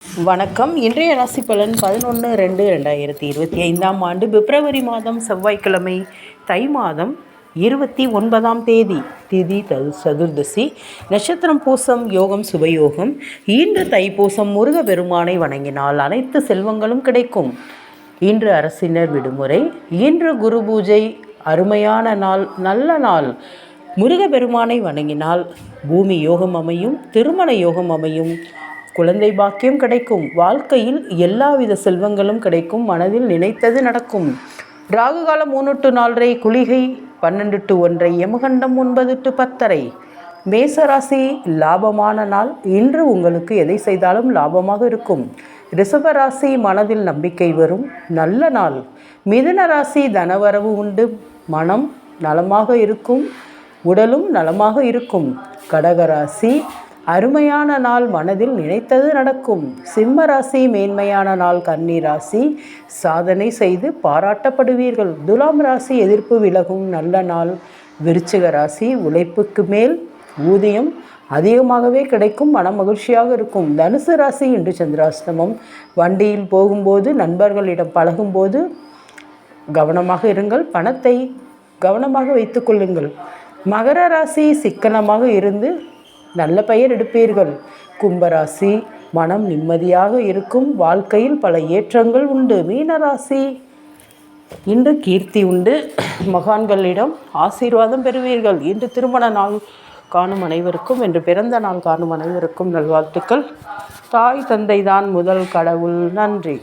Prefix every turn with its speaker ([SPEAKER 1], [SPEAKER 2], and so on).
[SPEAKER 1] வணக்கம். இன்றைய ராசி பலன் 11/2/2025 ஆண்டு பிப்ரவரி மாதம் செவ்வாய்க்கிழமை, தை மாதம் 29ஆம் தேதி. திதி சதுர்தசி, நட்சத்திரம் பூசம், யோகம் சுபயோகம். இன்று தைப்பூசம். முருக பெருமானை வணங்கினால் அனைத்து செல்வங்களும் கிடைக்கும். இன்று அரசினர் விடுமுறை. இன்று குரு பூஜை. அருமையான நாள், நல்ல நாள். முருகப்பெருமானை வணங்கினால் பூமி யோகம் அமையும், திருமண யோகம் அமையும், குழந்தை பாக்கியம் கிடைக்கும், வாழ்க்கையில் எல்லாவித செல்வங்களும் கிடைக்கும், மனதில் நினைத்தது நடக்கும். ராகு காலம் 3 to 4:30, குளிகை 12 to 1:30, யமகண்டம் 9 to 10:30. மேசராசி லாபமான நாள். இன்று உங்களுக்கு எதை செய்தாலும் லாபமாக இருக்கும். ரிஷபராசி மனதில் நம்பிக்கை வரும், நல்ல நாள். மிதுன ராசி தனவரவு உண்டு, மனம் நலமாக இருக்கும், உடலும் நலமாக இருக்கும். கடகராசி அருமையான நாள், மனதில் நினைத்தது நடக்கும். சிம்ம ராசி மேன்மையான நாள். கன்னி ராசி சாதனை செய்து பாராட்டப்படுவீர்கள். துலாம் ராசி எதிர்ப்பு விலகும், நல்ல நாள். விருச்சிக ராசி உழைப்புக்கு மேல் ஊதியம் அதிகமாகவே கிடைக்கும், மன மகிழ்ச்சியாக இருக்கும். தனுசு ராசி இன்று சந்திராஷ்டமம். வண்டியில் போகும்போது, நண்பர்களிடம் பழகும்போது கவனமாக இருங்கள், பணத்தை கவனமாக வைத்து கொள்ளுங்கள். மகர ராசி சிக்கனமாக இருந்து நல்ல பெயர் எடுப்பீர்கள். கும்பராசி மனம் நிம்மதியாக இருக்கும், வாழ்க்கையில் பல ஏற்றங்கள் உண்டு. மீனராசி இன்று கீர்த்தி உண்டு, மகான்களிடம் ஆசீர்வாதம் பெறுவீர்கள். இன்று திருமண நாள் காணும் அனைவருக்கும், இன்று பிறந்த நாள் காணும் அனைவருக்கும் நல்வாழ்த்துக்கள். தாய் தந்தை தான் முதல் கடவுள். நன்றி.